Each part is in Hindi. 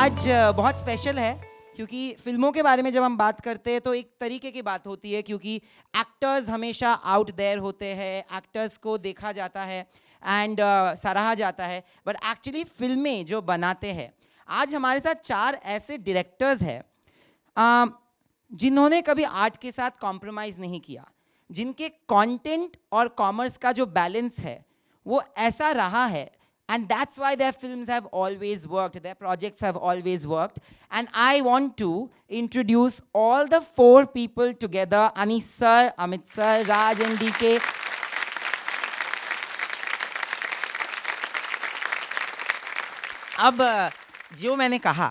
आज बहुत स्पेशल है क्योंकि फिल्मों के बारे में जब हम बात करते हैं तो एक तरीके की बात होती है, क्योंकि एक्टर्स हमेशा आउट देयर होते हैं, एक्टर्स को देखा जाता है एंड सराहा जाता है, बट एक्चुअली फिल्में जो बनाते हैं, आज हमारे साथ 4 ऐसे डायरेक्टर्स हैं जिन्होंने कभी आर्ट के साथ कॉम्प्रोमाइज़ नहीं किया, जिनके कंटेंट और कॉमर्स का जो बैलेंस है वो ऐसा रहा है. And that's why their films have always worked, their projects have always worked. And I want to introduce all the 4 people together, Anis sir, Amit sir, Raj and DK. अब जो मैंने कहा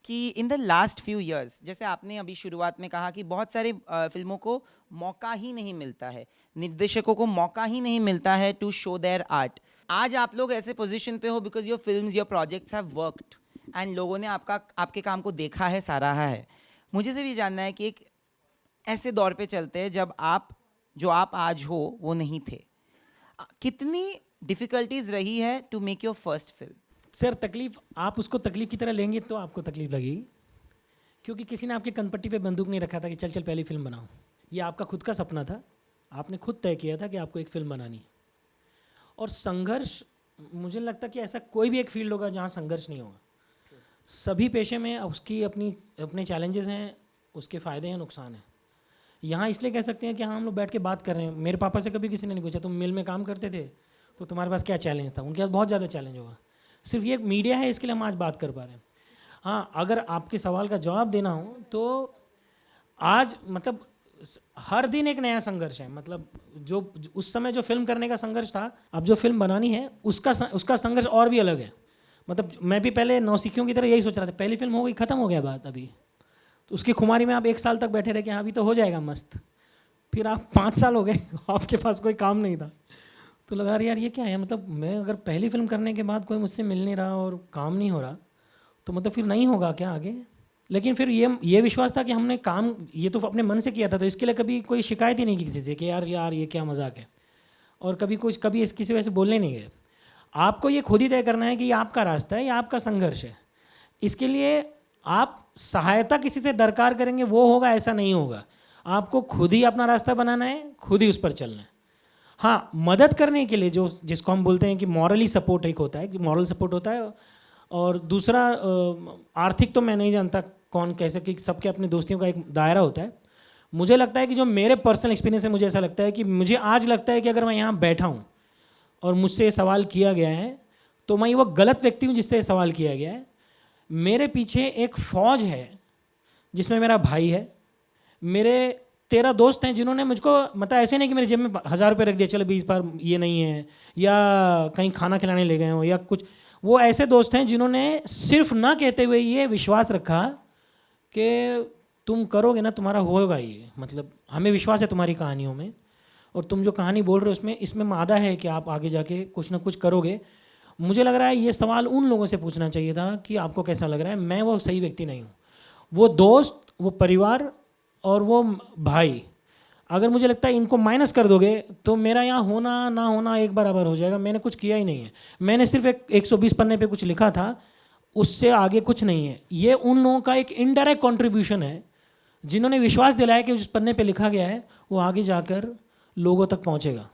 कि in the last few years, जैसे आपने अभी शुरुआत में कहा कि बहुत सारे फिल्मों को मौका ही नहीं मिलता है, निर्देशकों को मौका ही नहीं मिलता है टू शो देयर आर्ट. आज आप लोग ऐसे पोजीशन पे हो because your films, your projects have worked and लोगों ने आपके काम को देखा है, सराहा है. मुझे से भी जानना है कि एक ऐसे दौर पे चलते हैं जब आप आज हो वो नहीं थे, कितनी डिफ़िकल्टीज रही है to make your first film? Sir, तकलीफ आप उसको तकलीफ की तरह लेंगे तो आपको तकलीफ लगेगी, क्योंकि किसी ने आपके कनपट्टी पे बंदूक नहीं रखा था कि चल चल पहली फिल्म बनाओ. ये आपका खुद का सपना था, आपने खुद तय किया था कि आपको एक फिल्म बनानी है. और संघर्ष, मुझे लगता है कि ऐसा कोई भी एक फील्ड होगा जहाँ संघर्ष नहीं होगा. सभी पेशे में उसकी अपने चैलेंजेस हैं, उसके फ़ायदे हैं, नुकसान हैं. यहाँ इसलिए कह सकते हैं कि हाँ, हम लोग बैठ के बात कर रहे हैं. मेरे पापा से कभी किसी ने नहीं पूछा तुम मिल में काम करते थे तो तुम्हारे पास क्या चैलेंज था. उनके पास बहुत ज़्यादा चैलेंज होगा. सिर्फ ये मीडिया है, इसके लिए हम आज बात कर पा रहे हैं. हाँ, अगर आपके सवाल का जवाब देना हो तो आज मतलब हर दिन एक नया संघर्ष है. मतलब जो उस समय जो फिल्म करने का संघर्ष था, अब जो फिल्म बनानी है उसका संघर्ष और भी अलग है. मतलब मैं भी पहले नौसिखियों की तरह यही सोच रहा था, पहली फिल्म हो गई, ख़त्म हो गया बात. अभी तो उसकी खुमारी में आप 1 साल तक बैठे रहे कि हाँ अभी तो हो जाएगा मस्त. फिर आप 5 साल हो गए, आपके पास कोई काम नहीं था. तो लगा यार ये क्या है. मतलब मैं अगर पहली फिल्म करने के बाद कोई मुझसे मिल नहीं रहा और काम नहीं हो रहा तो मतलब फिर नहीं होगा क्या आगे. लेकिन फिर ये विश्वास था कि हमने काम ये तो अपने मन से किया था, तो इसके लिए कभी कोई शिकायत ही नहीं की किसी से कि यार ये क्या मजाक है. और कभी किसी वजह से बोलने नहीं गए. आपको ये खुद ही तय करना है कि ये आपका रास्ता है, ये आपका संघर्ष है. इसके लिए आप सहायता किसी से दरकार करेंगे वो होगा, ऐसा नहीं होगा. आपको खुद ही अपना रास्ता बनाना है, खुद ही उस पर चलना है. हाँ, मदद करने के लिए जिसको हम बोलते हैं कि मॉरली सपोर्ट एक होता है, मॉरल सपोर्ट होता है. और दूसरा आर्थिक तो मैं नहीं जानता कौन कैसे, कि सबके अपने दोस्तियों का एक दायरा होता है. मुझे लगता है कि जो मेरे पर्सनल एक्सपीरियंस है, मुझे ऐसा लगता है कि मुझे आज लगता है कि अगर मैं यहाँ बैठा हूँ और मुझसे ये सवाल किया गया है तो मैं वो गलत व्यक्ति हूँ जिससे ये सवाल किया गया है. मेरे पीछे एक फ़ौज है जिसमें मेरा भाई है, मेरे 13 दोस्त हैं जिन्होंने मुझको, मतलब ऐसे नहीं कि मेरे जेब में 1000 रुपये रख दिया चलो 20 बार ये नहीं है, या कहीं खाना खिलाने ले गए हों या कुछ. वो ऐसे दोस्त हैं जिन्होंने सिर्फ ना कहते हुए ये विश्वास रखा कि तुम करोगे ना, तुम्हारा होगा ये. मतलब हमें विश्वास है तुम्हारी कहानियों में, और तुम जो कहानी बोल रहे हो इसमें मादा है कि आप आगे जाके कुछ ना कुछ करोगे. मुझे लग रहा है ये सवाल उन लोगों से पूछना चाहिए था कि आपको कैसा लग रहा है. मैं वो सही व्यक्ति नहीं हूँ. वो दोस्त, वो परिवार और वो भाई, अगर मुझे लगता है इनको माइनस कर दोगे तो मेरा यहाँ होना ना होना एक बराबर हो जाएगा. मैंने कुछ किया ही नहीं है. मैंने सिर्फ एक 120 पन्ने पे कुछ लिखा था, उससे आगे कुछ नहीं है. ये उन लोगों का एक इनडायरेक्ट कंट्रीब्यूशन है जिन्होंने विश्वास दिलाया कि जिस पन्ने पे लिखा गया है वो आगे जाकर लोगों तक पहुँचेगा.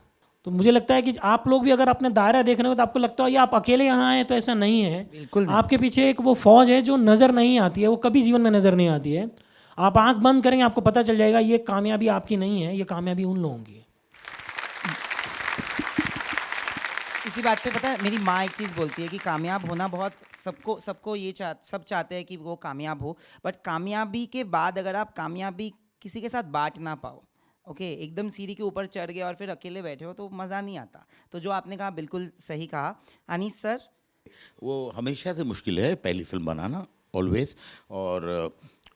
तो मुझे लगता है कि आप लोग भी अगर अपने दायरा देख रहे हो तो आपको लगता है ये आप अकेले यहाँ आए, तो ऐसा नहीं है. बिल्कुल नहीं. आपके पीछे एक वो फौज है जो नज़र नहीं आती है, वो कभी जीवन में नज़र नहीं आती है. आप आंख बंद करेंगे आपको पता चल जाएगा ये कामयाबी आपकी नहीं है, ये कामयाबी उन लोगों की है. इसी बात पे पता है, मेरी माँ एक चीज़ बोलती है कि कामयाब होना बहुत सबको सब चाहते हैं कि वो कामयाब हो, बट कामयाबी के बाद अगर आप कामयाबी किसी के साथ बांट ना पाओ, ओके, एकदम सीढ़ी के ऊपर चढ़ गए और फिर अकेले बैठे हो तो मज़ा नहीं आता. तो जो आपने कहा बिल्कुल सही कहा. अनीस सर? वो हमेशा से मुश्किल है पहली फिल्म बनाना, ऑलवेज. और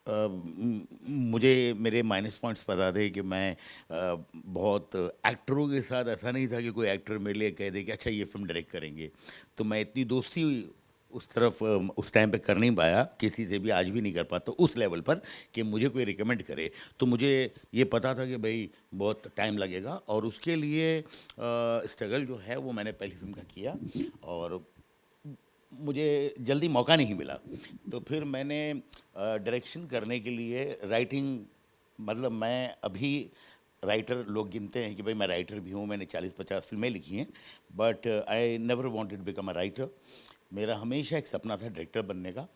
मुझे मेरे माइनस पॉइंट्स पता थे कि मैं बहुत एक्टरों के साथ ऐसा नहीं था कि कोई एक्टर मेरे लिए कह दे कि अच्छा ये फिल्म डायरेक्ट करेंगे. तो मैं इतनी दोस्ती उस तरफ उस टाइम पे कर नहीं पाया, किसी से भी आज भी नहीं कर पाता उस लेवल पर कि मुझे कोई रिकमेंड करे. तो मुझे ये पता था कि भाई बहुत टाइम लगेगा, और उसके लिए स्ट्रगल जो है वो मैंने पहली फिल्म का किया. और मुझे जल्दी मौका नहीं मिला। तो फिर मैंने डायरेक्शन करने के लिए राइटिंग, मतलब मैं अभी राइटर, लोग गिनते हैं कि भाई मैं राइटर भी हूँ, मैंने 40-50 फिल्में लिखी हैं, but I never wanted become a writer. मेरा हमेशा एक सपना था डायरेक्टर बनने का,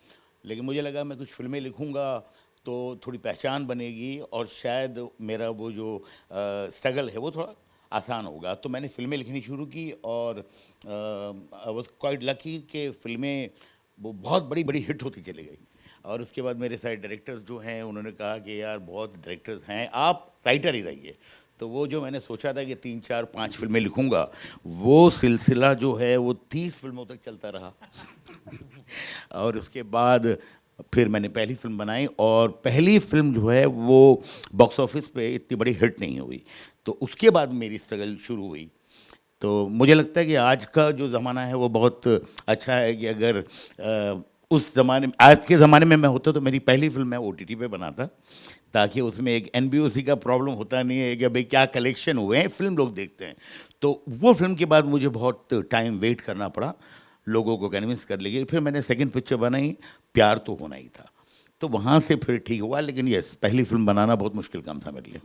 लेकिन मुझे लगा मैं कुछ फिल्में लिखूँगा तो थोड़ी पहचान बनेगी और शायद मेरा वो जो स्ट्रगल है वो थोड़ा आसान होगा। तो मैंने फ़िल्में लिखनी शुरू की और आई वाज क्वाइट लकी कि फ़िल्में वो बहुत बड़ी बड़ी हिट होती चली गई। और उसके बाद मेरे सारे डायरेक्टर्स जो हैं उन्होंने कहा कि यार बहुत डायरेक्टर्स हैं, आप राइटर ही रहिए। तो वो जो मैंने सोचा था कि 3-4-5 फिल्में लिखूंगा, वो सिलसिला जो है वो 30 फिल्मों तक चलता रहा। और उसके बाद फिर मैंने पहली फिल्म बनाई और पहली फिल्म जो है वो बॉक्स ऑफिस पे इतनी बड़ी हिट नहीं हुई। तो उसके बाद मेरी स्ट्रगल शुरू हुई। तो मुझे लगता है कि आज का जो ज़माना है वो बहुत अच्छा है कि अगर उस ज़माने में, आज के ज़माने में मैं होता तो मेरी पहली फिल्म मैं OTT पे बनाता, ताकि उसमें एक NBOC का प्रॉब्लम होता नहीं है कि भाई क्या कलेक्शन हुए हैं, फिल्म लोग देखते हैं। तो वो फिल्म के बाद मुझे बहुत टाइम वेट करना पड़ा, लोगों को कन्विंस कर लिए। फिर मैंने सेकंड पिक्चर बनाई, प्यार तो होना ही था। तो वहाँ से फिर ठीक हुआ, लेकिन यस, पहली फिल्म बनाना बहुत मुश्किल काम था मेरे लिए।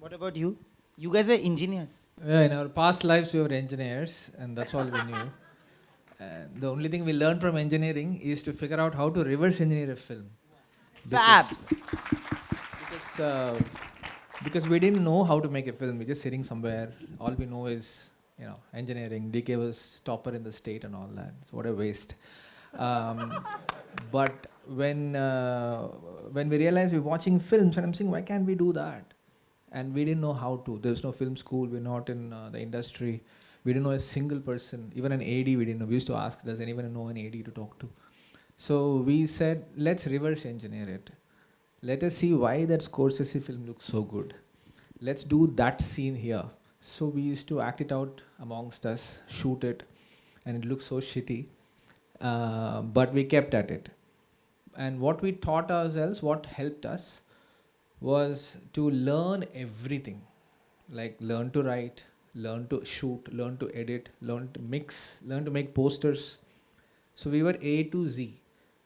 What about you? You guys were engineers. Yeah, in our past lives, we were engineers, and that's all we knew. And the only thing we learned from engineering is to figure out how to reverse engineer a film. Fab. Because, because we didn't know how to make a film. We're just sitting somewhere. All we know is, engineering. DK was topper in the state and all that. So what a waste. But when we realized we're watching films, and I'm saying, why can't we do that? And we didn't know how to. There was no film school. We're not in the industry. We didn't know a single person. Even an AD, we didn't know. We used to ask, does anyone know an AD to talk to? So we said, let's reverse engineer it. Let us see why that Scorsese film looks so good. Let's do that scene here. So we used to act it out amongst us, shoot it, and it looked so shitty. But we kept at it. And what we taught ourselves, what helped us, was to learn everything. Like learn to write, learn to shoot, learn to edit, learn to mix, learn to make posters. So we were A to Z.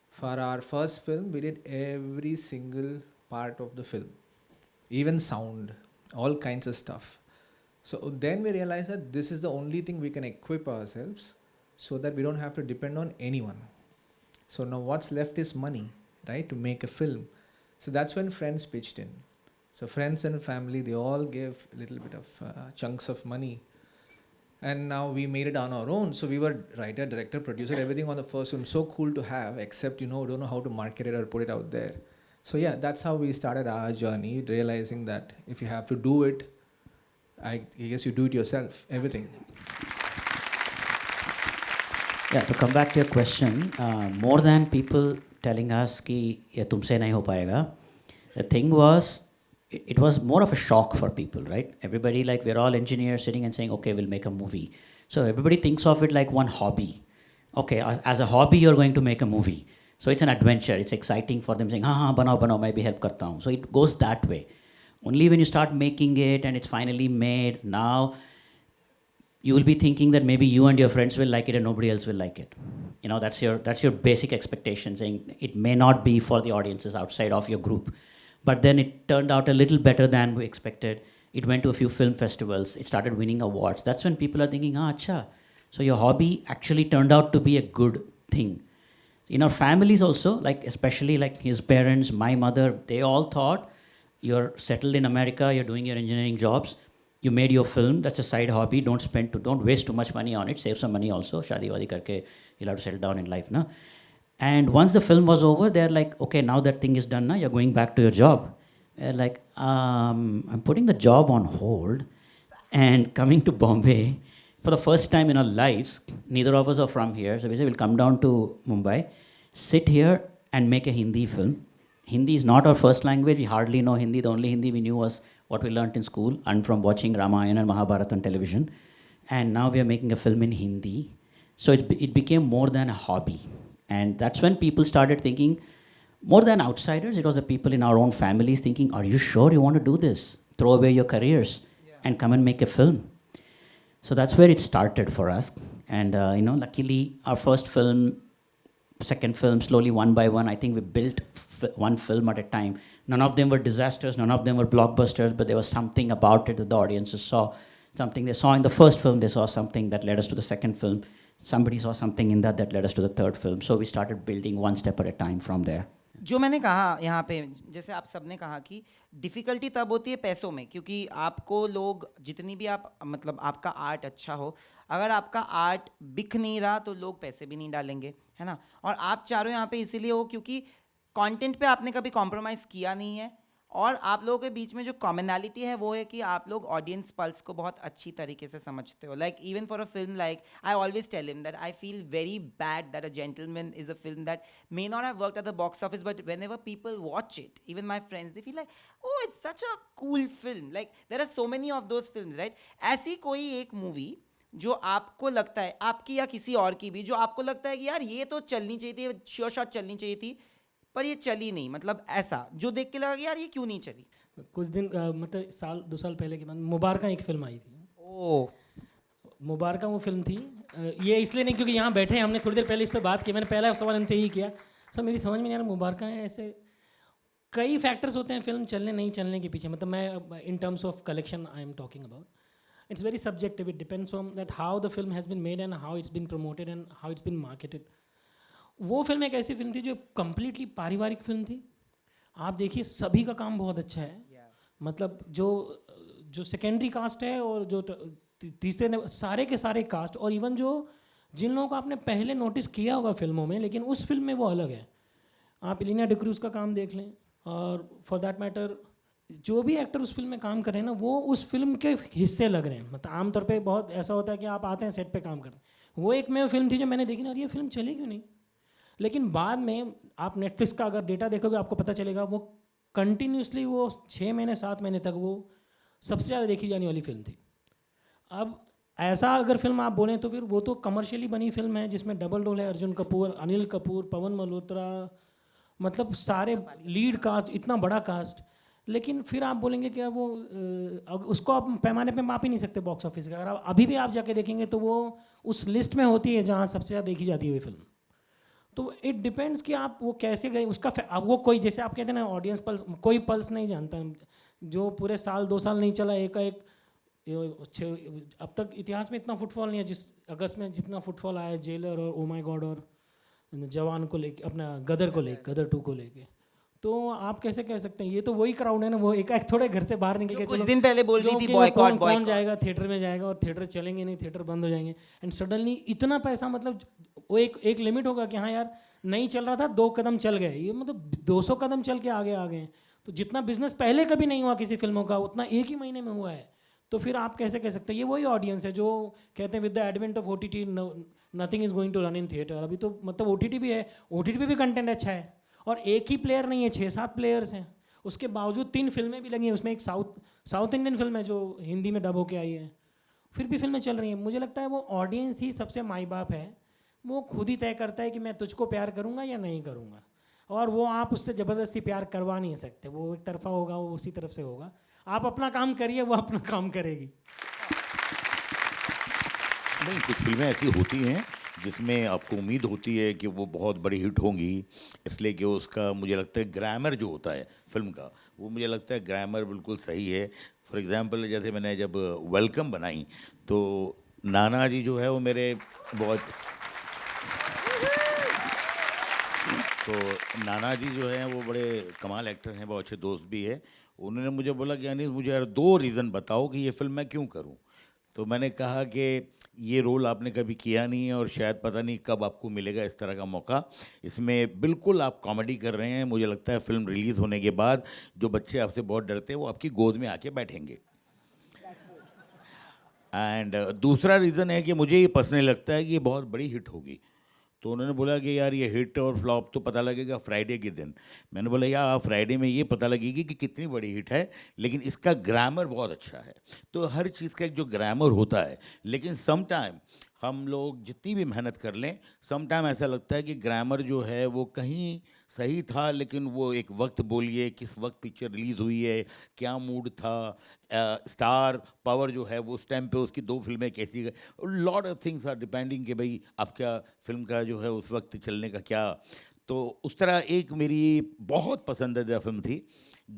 For our first film, we did every single part of the film, even sound, all kinds of stuff. So then we realized that this is the only thing we can equip ourselves so that we don't have to depend on anyone. So now what's left is money, right, to make a film. So that's when friends pitched in. So friends and family, they all gave a little bit of chunks of money. And now we made it on our own. So we were writer, director, producer, everything on the first film. So cool to have, except, don't know how to market it or put it out there. So yeah, that's how we started our journey, realizing that if you have to do it, I guess you do it yourself, everything. Yeah, to come back to your question, more than people telling us कि ये तुमसे नहीं हो पाएगा, the thing was, it was more of a shock for people, right? Everybody, like, we're all engineers sitting and saying, okay, we'll make a movie. So everybody thinks of it like one hobby. Okay, as a hobby, you're going to make a movie. So it's an adventure. It's exciting for them saying, हाँ banao, मैं भी help करता हूँ. So it goes that way. Only when you start making it and it's finally made, now you will be thinking that maybe you and your friends will like it and nobody else will like it. That's your basic expectation, saying it may not be for the audiences outside of your group. But then it turned out a little better than we expected. It went to a few film festivals. It started winning awards. That's when people are thinking, acha. So your hobby actually turned out to be a good thing. In our families also, like especially like his parents, my mother, they all thought, you're settled in America, you're doing your engineering jobs, you made your film, that's a side hobby, don't waste too much money on it, save some money also, shadi wadi karke, you'll have to settle down in life, na? And once the film was over, they're like, okay, now that thing is done, now you're going back to your job. They're like, I'm putting the job on hold and coming to Bombay for the first time in our lives. Neither of us are from here, so we said we'll come down to Mumbai, sit here and make a Hindi film. Hindi is not our first language. We hardly know Hindi. The only Hindi we knew was what we learnt in school and from watching Ramayana and Mahabharata on television. And now we are making a film in Hindi. So it became more than a hobby. And that's when people started thinking, more than outsiders, it was the people in our own families thinking, are you sure you want to do this? Throw away your careers and come and make a film. So that's where it started for us. And luckily, our first film second film, slowly one by one. I think we built one film at a time. None of them were disasters, none of them were blockbusters, but there was something about it that the audiences saw. Something they saw in the first film, they saw something that led us to the second film. Somebody saw something in that led us to the third film. So we started building one step at a time from there. जो मैंने कहा यहाँ पे, जैसे आप सबने कहा कि डिफ़िकल्टी तब होती है पैसों में, क्योंकि आपको लोग जितनी भी आप मतलब आपका आर्ट अच्छा हो, अगर आपका आर्ट बिक नहीं रहा तो लोग पैसे भी नहीं डालेंगे, है ना। और आप चारों यहाँ पे इसीलिए हो क्योंकि कंटेंट पे आपने कभी कॉम्प्रोमाइज़ किया नहीं है, और आप लोगों के बीच में जो कॉमनैलिटी है वो है कि आप लोग ऑडियंस पल्स को बहुत अच्छी तरीके से समझते हो। Like even for a film, like I always tell him that I feel very bad that a gentleman is a film that may not have worked at the box office, but whenever people watch it, even my friends, they feel like oh it's such a cool film, like there are so many of those films, right. ऐसी कोई एक मूवी जो आपको लगता है, आपकी या किसी और की भी, जो आपको लगता है कि यार ये तो चलनी चाहिए थी, श्योर शॉट चलनी चाहिए थी, पर ये चली नहीं, मतलब ऐसा जो देख के लगा कि यार ये क्यों नहीं चली। कुछ दिन मतलब साल 2 साल पहले के बाद मुबारका एक फिल्म आई थी। ओह, मुबारका वो फिल्म थी, ये इसलिए नहीं क्योंकि यहाँ बैठे हैं, हमने थोड़ी देर पहले इस पर बात की, मैंने पहला सवाल इनसे यही किया। सर मेरी समझ में नहीं आ रहा, मुबारका है ऐसे कई फैक्टर्स होते हैं फिल्म चलने नहीं चलने के पीछे, मतलब मैं in terms of collection I am talking about, it's very subjective, it depends from that how the film has been made and how it's been promoted and how it's been marketed. वो फिल्म एक ऐसी फिल्म थी जो कम्प्लीटली पारिवारिक फिल्म थी। आप देखिए सभी का काम बहुत अच्छा है, मतलब जो सेकेंडरी कास्ट है और जो तीसरे ने, सारे के सारे कास्ट, और इवन जो जिन लोगों को आपने पहले नोटिस किया होगा फिल्मों में, लेकिन उस फिल्म में वो अलग है। आप एलिना डिक्रूज का काम देख लें, और फॉर दैट मैटर जो भी एक्टर उस फिल्म में काम कर रहे हैं ना, वो उस फिल्म के हिस्से लग रहे हैं। मतलब आमतौर पे बहुत ऐसा होता है कि आप आते हैं सेट पे काम करते हैं। वो एक में फिल्म थी जो मैंने देखी ना, ये फिल्म चली क्यों नहीं, लेकिन बाद में आप नेटफ्लिक्स का अगर डेटा देखोगे आपको पता चलेगा वो कंटिन्यूसली वो 6 महीने 7 महीने तक वो सबसे ज़्यादा देखी जाने वाली फिल्म थी। अब ऐसा अगर फिल्म आप बोलें तो फिर वो तो कमर्शियली बनी फिल्म है जिसमें डबल रोल है, अर्जुन कपूर, अनिल कपूर, पवन मल्होत्रा, मतलब सारे लीड कास्ट, इतना बड़ा कास्ट, लेकिन फिर आप बोलेंगे कि वो उसको आप पैमाने पे माप ही नहीं सकते बॉक्स ऑफिस का। अगर आप अभी भी आप जाके देखेंगे तो वो उस लिस्ट में होती है जहाँ सबसे ज़्यादा देखी जाती है वो फिल्म। तो इट डिपेंड्स कि आप वो कैसे गए उसका अब वो कोई, जैसे आप कहते हैं ना ऑडियंस पल्स, कोई पल्स नहीं जानता। जो पूरे साल 2 साल नहीं चला एक अब तक इतिहास में इतना फुटफॉल नहीं है जिस अगस्त में जितना फुटफॉल आया जेलर और ओ माय गॉड और जवान को लेके, अपना गदर को लेके, गदर 2 को लेके। तो आप कैसे कह सकते हैं, ये तो वही क्राउड है ना, वो एक थोड़े घर से बाहर निकल के कुछ दिन पहले बोल रही थी बॉयकॉट कौन जाएगा थिएटर में, जाएगा और थिएटर चलेंगे नहीं, थिएटर बंद हो जाएंगे, एंड सडनली इतना पैसा, मतलब वो एक लिमिट होगा कि हाँ यार नहीं चल रहा था 2 कदम चल गए, ये मतलब 200 कदम चल के आगे आ गए। तो जितना बिजनेस पहले कभी नहीं हुआ किसी फिल्मों का उतना एक ही महीने में हुआ है। तो फिर आप कैसे कह सकते हैं, ये वही ऑडियंस है जो कहते हैं with the advent of OTT nothing is going to run in theatre. अभी तो मतलब OTT भी है, OTT पे भी कंटेंट अच्छा है, और एक ही प्लेयर नहीं है, 6-7 प्लेयर्स हैं, उसके बावजूद 3 फिल्में भी लगी हैं, उसमें एक साउथ इंडियन फिल्म है जो हिंदी में डब होके आई है, फिर भी फिल्में चल रही हैं। मुझे लगता है वो ऑडियंस ही सबसे माई बाप है, वो खुद ही तय करता है कि मैं तुझको प्यार करूँगा या नहीं करूँगा, और वो आप उससे ज़बरदस्ती प्यार करवा नहीं सकते, वो एक तरफा होगा, वो उसी तरफ से होगा। आप अपना काम करिए, वो अपना काम करेगी। नहीं, कुछ फिल्में ऐसी होती हैं जिसमें आपको उम्मीद होती है कि वो बहुत बड़ी हिट होंगी, इसलिए कि उसका मुझे लगता है ग्रामर जो होता है फिल्म का, वो मुझे लगता है ग्रामर बिल्कुल सही है। फॉर एग्जांपल जैसे मैंने जब वेलकम बनाई तो नाना जी जो है वो मेरे बहुत, तो नाना जी जो हैं वो बड़े कमाल एक्टर हैं, बहुत अच्छे दोस्त भी है। उन्होंने मुझे बोला कि यानी मुझे यार 2 रीज़न बताओ कि ये फिल्म मैं क्यों करूं। तो मैंने कहा कि ये रोल आपने कभी किया नहीं है और शायद पता नहीं कब आपको मिलेगा इस तरह का मौका। इसमें बिल्कुल आप कॉमेडी कर रहे हैं, मुझे लगता है फिल्म रिलीज़ होने के बाद जो बच्चे आपसे बहुत डरते हैं वो आपकी गोद में आके बैठेंगे। एंड दूसरा रीज़न है कि मुझे ये पर्सनली लगता है कि ये बहुत बड़ी हिट होगी। तो उन्होंने बोला कि यार ये हिट और फ्लॉप तो पता लगेगा फ्राइडे के दिन। मैंने बोला यार फ्राइडे में ये पता लगेगी कि कितनी बड़ी हिट है, लेकिन इसका ग्रामर बहुत अच्छा है। तो हर चीज़ का एक जो ग्रामर होता है, लेकिन सम टाइम हम लोग जितनी भी मेहनत कर लें, सम टाइम ऐसा लगता है कि ग्रामर जो है वो कहीं सही था, लेकिन वो एक वक्त बोलिए किस वक्त पिक्चर रिलीज़ हुई है, क्या मूड था, स्टार पावर जो है वो उस टाइम पे उसकी 2 फिल्में कैसी गई, lot of things are depending कि भाई आपका फिल्म का जो है उस वक्त चलने का क्या। तो उस तरह एक मेरी बहुत पसंदीदा फिल्म थी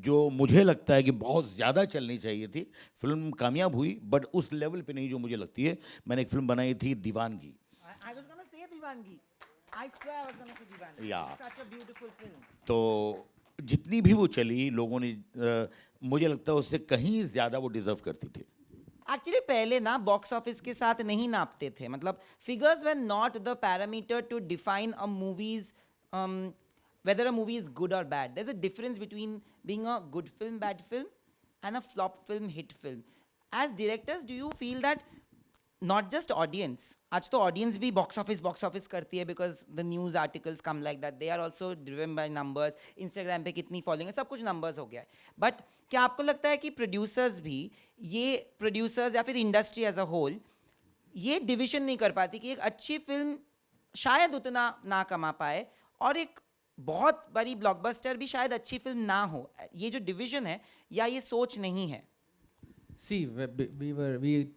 जो मुझे लगता है कि बहुत ज़्यादा चलनी चाहिए थी, फिल्म कामयाब हुई बट उस लेवल पे नहीं जो मुझे लगती है। मैंने एक फिल्म बनाई थी दीवानगी। I was gonna say Divangi. I swear I was gonna say Divangi. Yeah. It's such a beautiful film. तो जितनी भी वो चली लोगों ने मुझे लगता है उससे कहीं ज़्यादा वो डिज़र्व करती थी। एक्चुअली पहले ना बॉक्स ऑफिस के साथ नहीं नापते थे, मतलब figures were not the parameter to define a movies whether a movie is good or bad. There's a difference between being a good film, bad film, and a flop film, hit film. As directors, do you feel that not just audience, आज तो audience भी box office करती है because the news articles come like that. They are also driven by numbers. Instagram पे कितनी following है, सब कुछ numbers हो गया है. But क्या आपको लगता है कि producers भी, ये producers या फिर industry as a whole, ये division नहीं कर पाती कि एक अच्छी film शायद उतना ना कमा पाए और एक बहुत बड़ी ब्लॉकबस्टर भी शायद अच्छी फिल्म ना हो, ये जो डिवीजन है या ये सोच नहीं है? See, we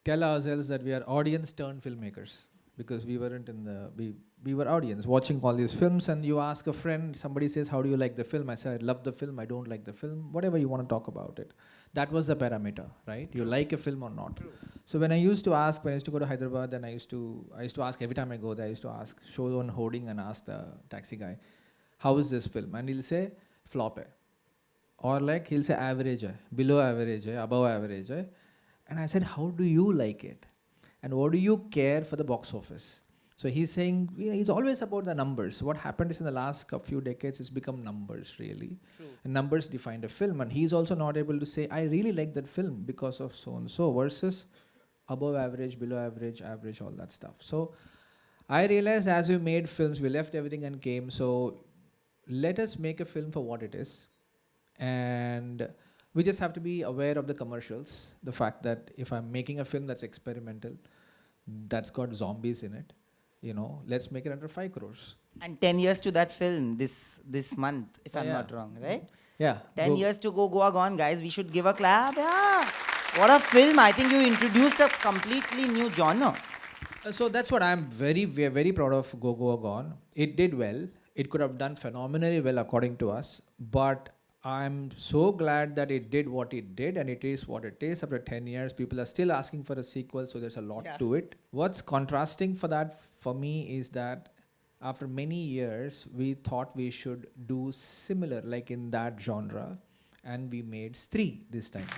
tell ourselves that we are audience turned filmmakers because we weren't in the we were audience watching all these films, and you ask a friend, somebody says, how do you like the film? I said, I love the film, I don't like the film, whatever you want to talk about it. That was the parameter, right? You like a film or not. So when I used to ask, when I used to go to Hyderabad, then I used to ask every time I go there, I used to ask, show on hoarding and ask the taxi guy, how is this film? And he'll say flop hai, or like he'll say average hai, below average hai, above average hai. And I said, how do you like it? And what do you care for the box office? So he's saying, it's always about the numbers. What happened is in the last few decades, it's become numbers, really. True. And numbers defined a film. And he's also not able to say, I really like that film because of so and so, versus above average, below average, average, all that stuff. So I realized as we made films, we left everything and came. So let us make a film for what it is. And we just have to be aware of the commercials. The fact that if I'm making a film that's experimental, that's got zombies in it, let's make it under 5 crores. And 10 years to that film this month, if I'm not wrong, right? Yeah. 10 years to go, Goa Gone, guys. We should give a clap. Yeah. What a film. I think you introduced a completely new genre. So that's what we are very proud of Go Goa Gone. It did well. It could have done phenomenally well according to us. But I'm so glad that it did what it did, and it is what it is. After 10 years, people are still asking for a sequel, so there's a lot to it. What's contrasting for that for me is that after many years, we thought we should do similar, like in that genre, and we made Stree this time.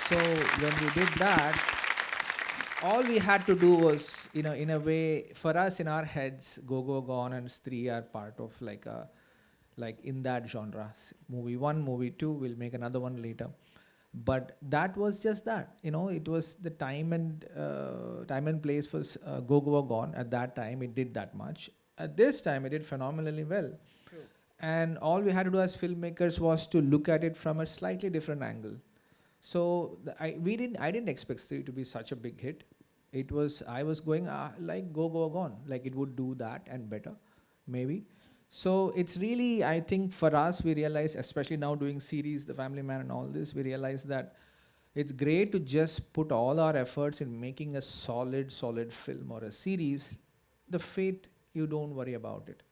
So when we did that, all we had to do was, in a way, for us in our heads, Go Go Gone and Stree are part of like in that genre. Movie 1, movie 2, we'll make another one later. But that was just that. It was the time and place for Go Go Gone. At that time, it did that much. At this time, it did phenomenally well. True. And all we had to do as filmmakers was to look at it from a slightly different angle. So I didn't expect Stree to be such a big hit. I was going like Go Go Gone, like it would do that and better, maybe. So it's really, I think for us, we realize, especially now doing series, The Family Man and all this, we realize that it's great to just put all our efforts in making a solid film or a series. The fate, you don't worry about it.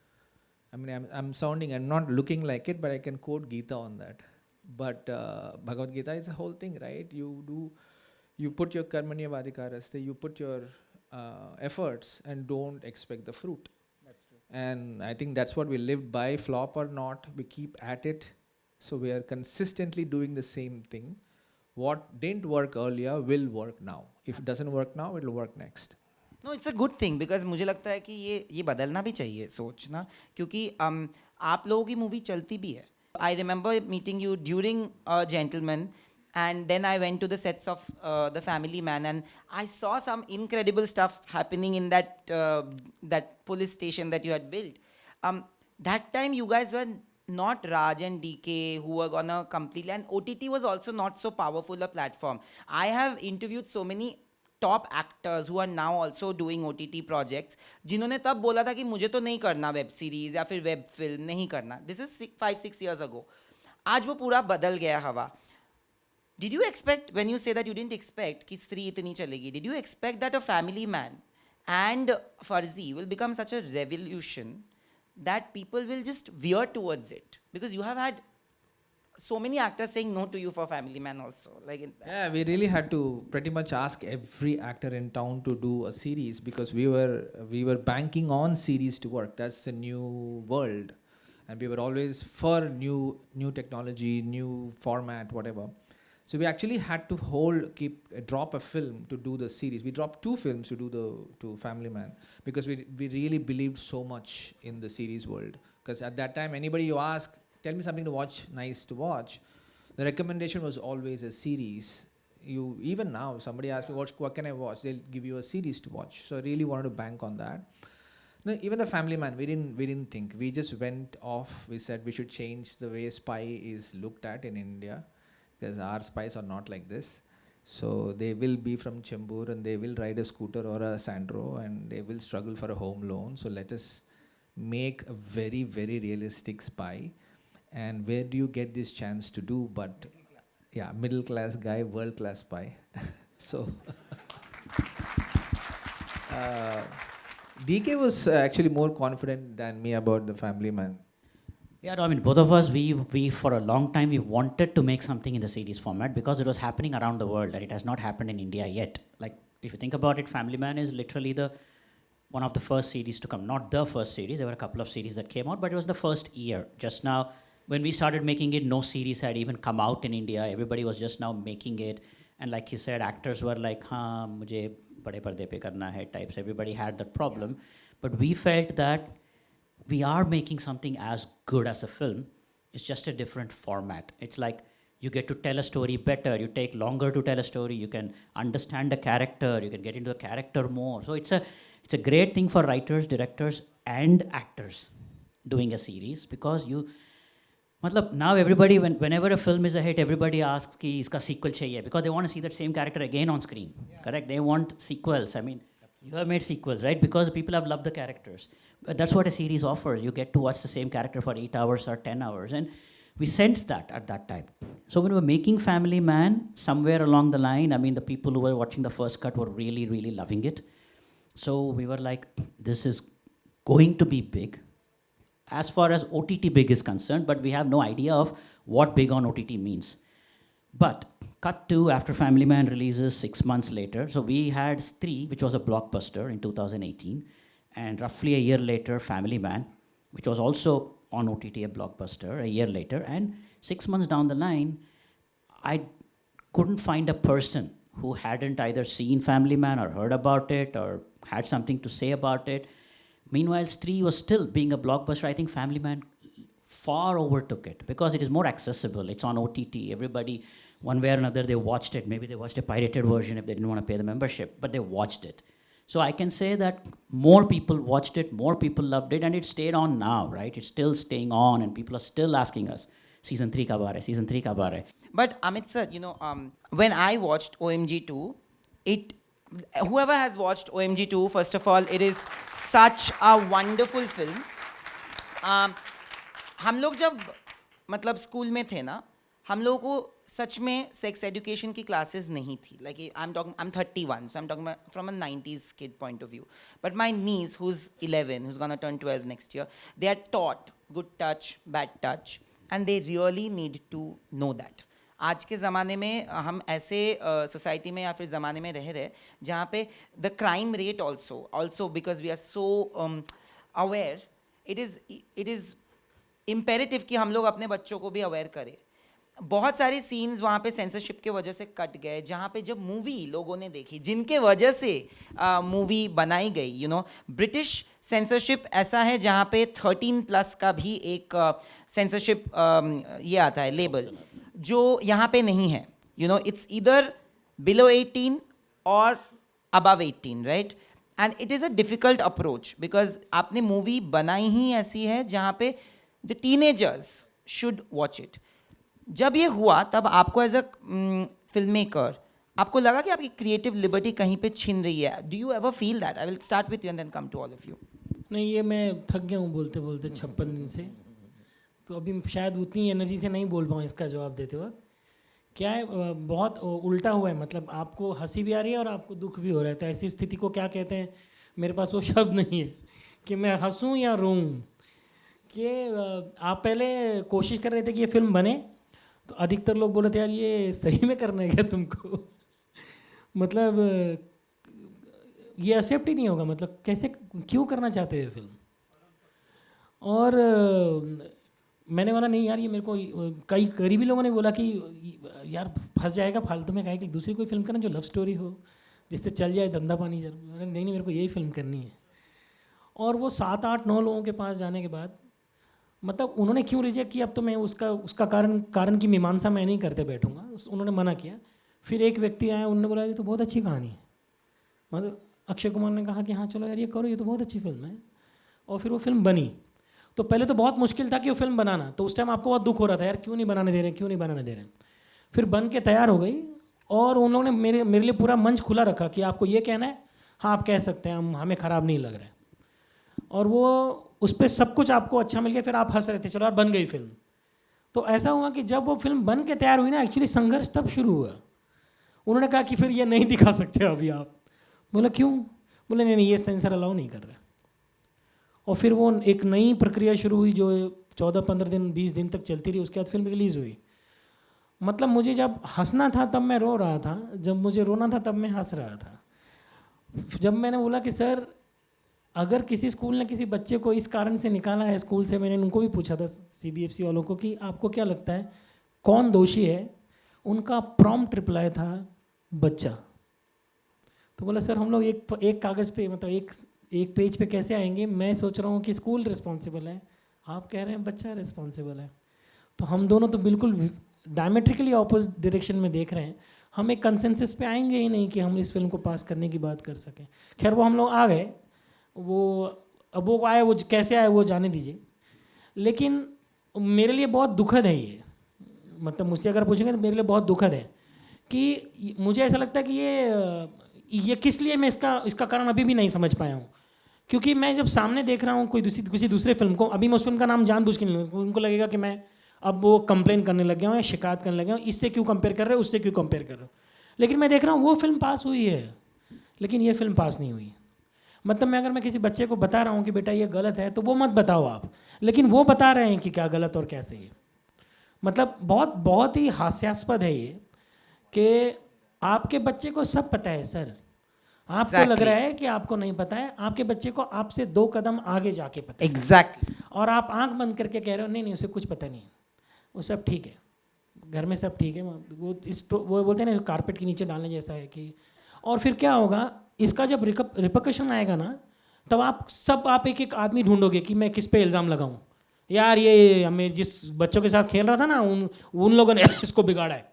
I mean, I'm not looking like it, but I can quote Gita on that. But Bhagavad Gita is a whole thing, right? You put your karmanya vadikaraste, you put your efforts and don't expect the fruit. And I think that's what we lived by, flop or not, we keep at it. So we are consistently doing the same thing. What didn't work earlier will work now. If it doesn't work now, it will work next. No, it's a good thing because मुझे लगता है कि ये बदलना भी चाहिए सोचना, क्योंकि आप लोगों की मूवी चलती भी है. I remember meeting you during Gentleman, and then I went to the sets of The Family Man, and I saw some incredible stuff happening in that police station that you had built. That time you guys were not Raj and DK who were gonna completely, and OTT was also not so powerful a platform. I have interviewed so many top actors who are now also doing OTT projects, जिन्होंने तब बोला था कि मुझे तो नहीं करना वेब सीरीज या फिर वेब फिल्म नहीं करना. This is 5-6 years ago. आज वो पूरा बदल गया हवा. Did you expect, when you say that you didn't expect कि स्त्री इतनी चलेगी, did you expect that a family man and Farzi will become such a revolution that people will just veer towards it? Because you have had so many actors saying no to you for Family Man also. Yeah, we really had to pretty much ask every actor in town to do a series because we were banking on series to work. That's the new world, and we were always for new technology, new format, whatever. So we actually had to drop a film to do the series. We dropped 2 films to Family Man because we really believed so much in the series world. Because at that time, anybody you ask, tell me something to watch, nice to watch, the recommendation was always a series. Even now, if somebody asks me what can I watch, they'll give you a series to watch. So I really wanted to bank on that. No, even the Family Man, we didn't think. We just went off. We said we should change the way spy is looked at in India, because our spies are not like this. So they will be from Chembur and they will ride a scooter or a Sandro and they will struggle for a home loan. So let us make a very, very realistic spy. And where do you get this chance to do? But yeah, middle class guy, world class spy. So DK was actually more confident than me about the Family Man. Yeah, no, I mean, both of us, we for a long time, we wanted to make something in the series format because it was happening around the world and it has not happened in India yet. Like, if you think about it, Family Man is literally one of the first series to come. Not the first series, there were a couple of series that came out, but it was the first year. Just now, when we started making it, no series had even come out in India. Everybody was just now making it. And like he said, actors were like, haan, mujhe bade parde pe karna hai types. Everybody had that problem. But we felt that we are making something as good as a film. It's just a different format. It's like you get to tell a story better. You take longer to tell a story. You can understand the character. You can get into the character more. So it's a great thing for writers, directors, and actors doing a series because now everybody, whenever a film is a hit, everybody asks ki iska sequel chahiye because they want to see that same character again on screen. Yeah. Correct? They want sequels. I mean, you have made sequels, right? Because people have loved the characters. But that's what a series offers. You get to watch the same character for 8 hours or 10 hours. And we sensed that at that time. So when we were making Family Man, somewhere along the line, I mean, the people who were watching the first cut were really, really loving it. So we were like, this is going to be big. As far as OTT big is concerned, but we have no idea of what big on OTT means. But cut to after Family Man releases 6 months later. So we had Stree, which was a blockbuster in 2018. And roughly a year later, Family Man, which was also on OTT, a blockbuster, a year later. And 6 months down the line, I couldn't find a person who hadn't either seen Family Man or heard about it or had something to say about it. Meanwhile, Stree was still being a blockbuster. I think Family Man far overtook it because it is more accessible. It's on OTT. Everybody, one way or another, they watched it. Maybe they watched a pirated version if they didn't want to pay the membership, but they watched it. So I can say that more people watched it, more people loved it, and it stayed on now, right? It's still staying on, and people are still asking us, season 3 kab aa raha hai, season 3 kab aa raha hai. But Amit sir, when I watched OMG2, whoever has watched OMG2, first of all, it is such a wonderful film. हम लोग जब मतलब स्कूल में थे ना, हम लोगों को सच में सेक्स एजुकेशन की क्लासेस नहीं थी. Like I'm 31, so I'm talking about from a 90s kid point of view. But my niece, who's 11, who's gonna turn 12 next year, they are taught good touch, bad touch, and they really need to know that. आज के ज़माने में हम ऐसे सोसाइटी में या फिर ज़माने में रह रहे जहाँ पे the crime rate also because we are so aware, it is imperative कि हम लोग अपने बच्चों को भी अवेयर करें. बहुत सारे सीन्स वहाँ पे सेंसरशिप के वजह से कट गए, जहाँ पे जब मूवी लोगों ने देखी, जिनके वजह से मूवी बनाई गई, ब्रिटिश सेंसरशिप ऐसा है जहाँ पे 13+ का भी एक सेंसरशिप ये आता है लेबल, जो यहाँ पे नहीं है. It's either below 18 or above 18, right? And it is a difficult approach because आपने मूवी बनाई ही ऐसी है जहाँ पे the teenagers should watch it. जब ये हुआ तब आपको एज अ फिल्म मेकर आपको लगा कि आपकी क्रिएटिव लिबर्टी कहीं पे छिन रही है? Do you ever feel that? I will start with you and then come to all of you. नहीं, ये मैं थक गया हूँ बोलते बोलते 56 दिन से, तो अभी शायद उतनी एनर्जी से नहीं बोल पाऊँ इसका जवाब देते वक्त. क्या है, बहुत उल्टा हुआ है, मतलब आपको हंसी भी आ रही है और आपको दुख भी हो रहा है. तो ऐसी स्थिति को क्या कहते हैं, मेरे पास वो शब्द नहीं है कि मैं हंसूं या रोऊं. कि आप पहले कोशिश कर रहे थे कि ये फिल्म बने, तो अधिकतर लोग बोल रहे थे यार ये सही में करना है क्या तुमको मतलब ये एक्सेप्ट ही नहीं होगा, मतलब कैसे, क्यों करना चाहते हो ये फिल्म. और मैंने बोला नहीं यार, ये मेरे को कई करीबी लोगों ने बोला कि यार फंस जाएगा फालतू में, कहा कि दूसरी कोई फिल्म करना जो लव स्टोरी हो, जिससे चल जाए धंधा पानी. नहीं नहीं, मेरे को यही फिल्म करनी है. और वो 7-8-9 लोगों के पास जाने के बाद, मतलब उन्होंने क्यों रिजेक्ट किया, अब तो मैं उसका कारण की मीमांसा मैं नहीं करते बैठूंगा. उन्होंने मना किया. फिर एक व्यक्ति आया, उन्होंने बोला ये तो बहुत अच्छी कहानी है, मतलब अक्षय कुमार ने कहा कि हाँ चलो यार ये करो, ये तो बहुत अच्छी फिल्म है. और फिर वो फिल्म बनी. तो पहले तो बहुत मुश्किल था कि वो फिल्म बनाना, तो उस टाइम आपको बहुत दुख हो रहा था यार क्यों नहीं बनाने दे रहे, क्यों नहीं बनाने दे रहे. फिर बन के तैयार हो गई और उन्होंने मेरे लिए पूरा मंच खुला रखा कि आपको ये कहना है, हाँ आप कह सकते हैं, हमें ख़राब नहीं लग रहा है. और वो उस पर सब कुछ आपको अच्छा मिल गया. फिर आप हंस रहे थे, चलो यार बन गई फिल्म. तो ऐसा हुआ कि जब वो फिल्म बन के तैयार हुई ना, एक्चुअली संघर्ष तब शुरू हुआ. उन्होंने कहा कि फिर ये नहीं दिखा सकते अभी आप. बोला क्यों? बोले नहीं ये सेंसर अलाउ नहीं कर रहा. और फिर वो एक नई प्रक्रिया शुरू हुई जो 14-15 दिन 20 दिन तक चलती रही. उसके बाद फिल्म रिलीज़ हुई. मतलब मुझे जब हंसना था तब मैं रो रहा था, जब मुझे रोना था तब मैं हंस रहा था. जब मैंने बोला कि सर अगर किसी स्कूल ने किसी बच्चे को इस कारण से निकाला है स्कूल से, मैंने उनको भी पूछा था CBFC वालों को कि आपको क्या लगता है कौन दोषी है, उनका प्रॉम्प्ट रिप्लाई था बच्चा. तो बोला सर हम लोग एक कागज़ पे, मतलब एक पेज पे कैसे आएंगे. मैं सोच रहा हूँ कि स्कूल रिस्पॉन्सिबल है, आप कह रहे हैं बच्चा रिस्पॉन्सिबल है. तो हम दोनों तो बिल्कुल डायमेट्रिकली अपोजिट डायरेक्शन में देख रहे हैं. हम एक कंसेंसस पे आएंगे ही नहीं कि हम इस फिल्म को पास करने की बात कर सकें. खैर वो हम लोग आ गए. अब वो आए, वो कैसे आए वो जाने दीजिए. लेकिन मेरे लिए बहुत दुखद है ये, मतलब मुझसे अगर पूछेंगे तो मेरे लिए बहुत दुखद है कि मुझे ऐसा लगता है कि ये किस लिए मैं इसका कारण अभी भी नहीं समझ पाया हूँ. क्योंकि मैं जब सामने देख रहा हूँ कोई किसी दूसरे फिल्म को, अभी मैं उस फिल्म का नाम जानबूझ के नहीं लूँगा, उनको लगेगा कि मैं अब वो कंप्लेन करने लग गया हूँ या शिकायत करने लग गया हूँ, इससे क्यों कंपेयर कर रहे हो, उससे क्यों कंपेयर कर रहे हो. लेकिन मैं देख रहा हूँ वो फिल्म पास हुई है, लेकिन ये फिल्म पास नहीं हुई. मतलब अगर मैं किसी बच्चे को बता रहा हूँ कि बेटा ये गलत है, तो वो मत बताओ आप, लेकिन वो बता रहे हैं कि क्या गलत और क्या सही है. मतलब बहुत बहुत ही हास्यास्पद है ये कि आपके बच्चे को सब पता है सर, आपको लग रहा है कि आपको नहीं पता है, आपके बच्चे को आपसे 2 कदम आगे जाके पता है. एग्जैक्टली. और आप आंख बंद करके कह रहे हो नहीं उसे कुछ पता नहीं है, वो सब ठीक है, घर में सब ठीक है. वो बोलते हैं ना कारपेट के नीचे डालने जैसा है कि. और फिर क्या होगा, इसका जब रिपरकशन आएगा ना, तब आप एक आदमी ढूंढोगे कि मैं किस पे इल्ज़ाम लगाऊं. यार ये हमें जिस बच्चों के साथ खेल रहा था ना, उन लोगों ने इसको बिगाड़ा है.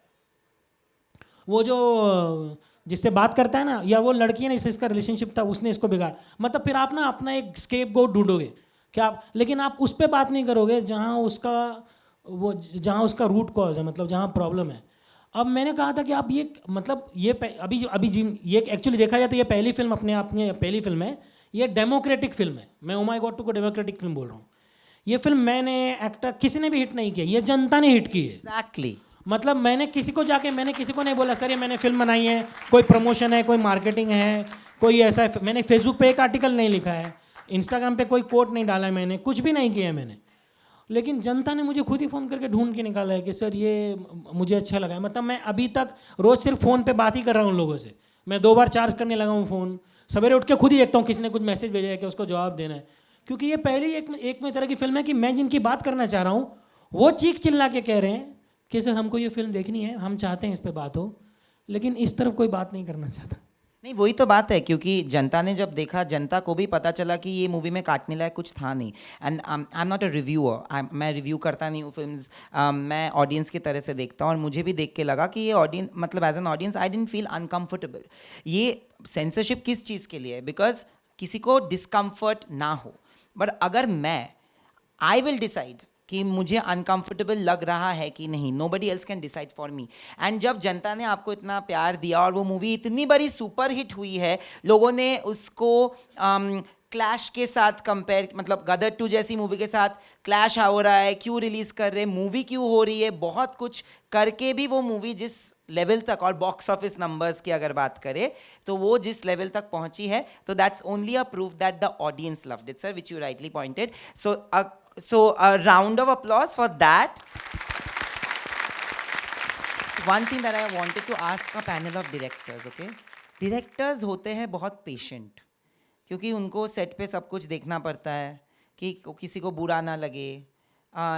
वो जो जिससे बात करता है ना, या वो लड़की है ना जिससे इसका रिलेशनशिप था, उसने इसको बिगाड़ा. मतलब फिर आप ना अपना एक स्केपगोट ढूंढोगे क्या, लेकिन आप उस पर बात नहीं करोगे जहाँ उसका रूट कॉज है, मतलब जहाँ प्रॉब्लम है. अब मैंने कहा था कि आप ये मतलब ये ये एक्चुअली देखा जाए तो ये पहली फिल्म अपने आप में पहली फिल्म है, ये डेमोक्रेटिक फिल्म है. मैं ओ माय गॉड 2 को डेमोक्रेटिक फिल्म बोल रहा हूँ. ये फिल्म मैंने एक्टर किसी ने भी हिट नहीं किया, ये जनता ने हिट की है. एग्जैक्टली. मतलब मैंने किसी को नहीं बोला सर ये मैंने फिल्म बनाई है, कोई प्रमोशन है, कोई मार्केटिंग है, कोई ऐसा है. मैंने फेसबुक पे एक आर्टिकल नहीं लिखा है, इंस्टाग्राम पे कोई कोट नहीं डाला है, मैंने कुछ भी नहीं किया मैंने. लेकिन जनता ने मुझे खुद ही फ़ोन करके ढूंढ के निकाला है कि सर ये मुझे अच्छा लगा है. मतलब मैं अभी तक रोज़ सिर्फ फ़ोन पे बात ही कर रहा हूँ लोगों से. मैं 2 बार चार्ज करने लगा हूँ फ़ोन. सवेरे उठ के खुद ही देखता हूँ किसी ने कुछ मैसेज भेजा है कि उसको जवाब देना है. क्योंकि ये पहली एक में तरह की फिल्म है कि मैं जिनकी बात करना चाह रहा हूँ वो चीख चिल्ला के कह रहे हैं कि सर हमको ये फिल्म देखनी है, हम चाहते हैं इस पर बात हो, लेकिन इस तरफ कोई बात नहीं करना चाहता. नहीं वही तो बात है, क्योंकि जनता ने जब देखा, जनता को भी पता चला कि ये मूवी में काटने लायक कुछ था नहीं. And I am not a reviewer, मैं रिव्यू करता नहीं हूँ फिल्म्स. मैं ऑडियंस की तरह से देखता हूँ और मुझे भी देख के लगा कि ये ऑडियंस, मतलब as an audience I didn't feel uncomfortable. ये सेंसरशिप किस चीज़ के लिए है? बिकॉज किसी को डिस्कम्फर्ट ना हो. बट अगर आई विल डिसाइड कि मुझे अनकंफर्टेबल लग रहा है कि नहीं. Nobody else can decide for me. And जब जनता ने आपको इतना प्यार दिया और वो मूवी इतनी बड़ी सुपर हिट हुई है, लोगों ने उसको क्लैश के साथ कंपेयर, मतलब गदर 2 जैसी मूवी के साथ क्लैश हो रहा है, क्यों रिलीज कर रहे, मूवी क्यों हो रही है, बहुत कुछ करके भी वो मूवी जिस लेवल तक, और बॉक्स ऑफिस नंबर्स की अगर बात करें तो वो जिस लेवल तक पहुंची है, तो that's only a proof that the audience loved it, sir, which you rightly pointed. So a round of applause for that. One thing that I wanted to ask a panel of directors, okay? Directors होते हैं बहुत patient, क्योंकि उनको सेट पे सब कुछ देखना पड़ता है कि किसी को बुरा ना लगे,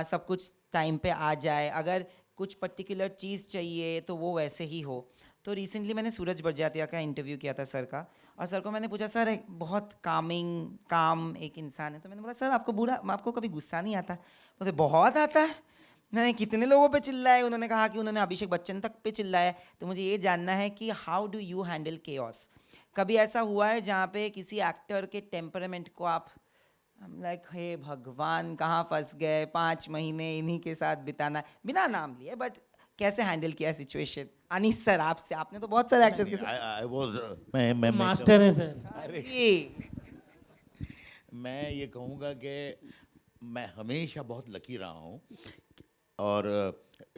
सब कुछ टाइम पे आ जाए, अगर कुछ पर्टिकुलर चीज़ चाहिए तो वो वैसे ही हो. तो रिसेंटली मैंने सूरज बड़जात्या का इंटरव्यू किया था सर का, और सर को मैंने पूछा, सर एक बहुत काम एक इंसान है, तो मैंने बोला सर आपको कभी गुस्सा नहीं आता? बोले बहुत आता है. मैंने कितने लोगों पे चिल्लाए? उन्होंने कहा कि उन्होंने अभिषेक बच्चन तक पे चिल्लाया. तो मुझे ये जानना है कि how do you handle chaos? कभी ऐसा हुआ है जहाँ पे किसी एक्टर के टेम्परामेंट को आप लाइक हे भगवान कहाँ फंस गए, 5 महीने इन्हीं के साथ बिताना, बिना नाम लिए, बट कैसे हैंडल किया सिचुएशन? अनीस सर, आपसे, आपने तो बहुत सारे एक्टर्स के साथ. आई वाज मैं मास्टर है सर. मैं ये कहूँगा कि मैं हमेशा बहुत लकी रहा हूँ, और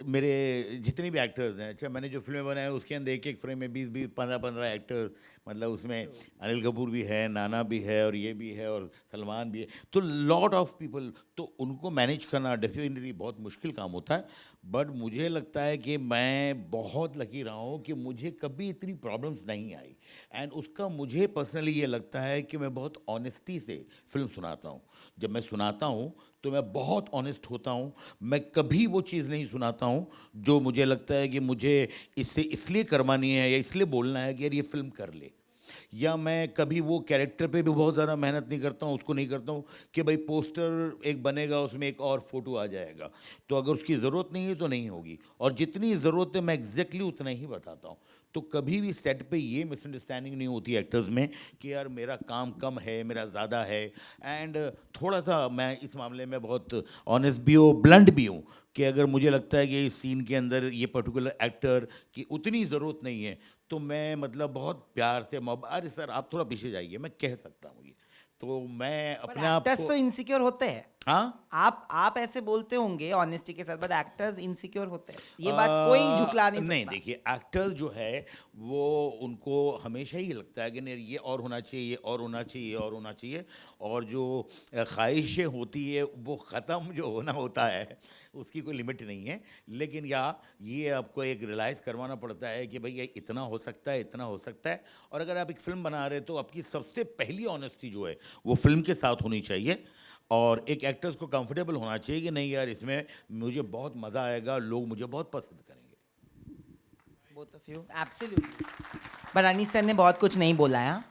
मेरे जितने भी एक्टर्स हैं, अच्छा मैंने जो फिल्में बनाई उसके अंदर एक फ्रेम में 20-20 15-15 एक्टर्स, मतलब उसमें अनिल कपूर भी है, नाना भी है, और ये भी है, और सलमान भी है, तो लॉट ऑफ पीपल, तो उनको मैनेज करना डेफिनेटली बहुत मुश्किल काम होता है. बट मुझे लगता है कि मैं बहुत लकी रहा हूँ कि मुझे कभी इतनी प्रॉब्लम्स नहीं आई. एंड उसका मुझे पर्सनली ये लगता है कि मैं बहुत ऑनेस्टी से फिल्म सुनाता हूँ. जब मैं सुनाता हूँ तो मैं बहुत ऑनेस्ट होता हूँ. मैं कभी वो चीज़ नहीं सुनाता हूँ जो मुझे लगता है कि मुझे इससे इसलिए करवानी है या इसलिए बोलना है कि यार ये फिल्म कर ले, या मैं कभी वो कैरेक्टर पे भी बहुत ज़्यादा मेहनत नहीं करता हूँ, उसको नहीं करता हूँ कि भाई पोस्टर एक बनेगा उसमें एक और फोटो आ जाएगा, तो अगर उसकी ज़रूरत नहीं है तो नहीं होगी, और जितनी ज़रूरत है मैं एग्जैक्टली उतना ही बताता हूँ. तो कभी भी सेट पे ये मिसअंडरस्टैंडिंग नहीं होती एक्टर्स में कि यार मेरा काम कम है, मेरा ज़्यादा है. एंड थोड़ा सा मैं इस मामले में बहुत ऑनेस्ट भी हूँ, ब्लंट भी हूँ, कि अगर मुझे लगता है कि इस सीन के अंदर ये पर्टिकुलर एक्टर की उतनी ज़रूरत नहीं है, तो मैं मतलब बहुत प्यार से अरे सर आप थोड़ा पीछे जाइए, मैं कह सकता हूँ ये. तो मैं अपने आप एक्टर्स को, तो इनसिक्योर होते हैं. हाँ, आप ऐसे बोलते होंगे ऑनेस्टी के साथ, बट एक्टर्स इनसिक्योर होते हैं, ये बात कोई झुकला नहीं सकता. नहीं, देखिए एक्टर्स जो है वो, उनको हमेशा ही लगता है कि नहीं ये और होना चाहिए, ये और होना चाहिए, ये और होना चाहिए, और जो ख्वाहिशें होती है वो ख़त्म जो होना होता है उसकी कोई लिमिट नहीं है. लेकिन ये आपको एक रियलाइज़ करवाना पड़ता है कि भाई ये इतना हो सकता है, इतना हो सकता है. और अगर आप एक फ़िल्म बना रहे तो आपकी सबसे पहली ऑनेस्टी जो है वो फिल्म के साथ होनी चाहिए, और एक एक्टर्स को कंफर्टेबल होना चाहिए कि नहीं यार इसमें मुझे बहुत मज़ा आएगा, लोग मुझे बहुत पसंद करेंगे. Both of you absolutely. पर अनीस सर ने बहुत कुछ नहीं बोला है.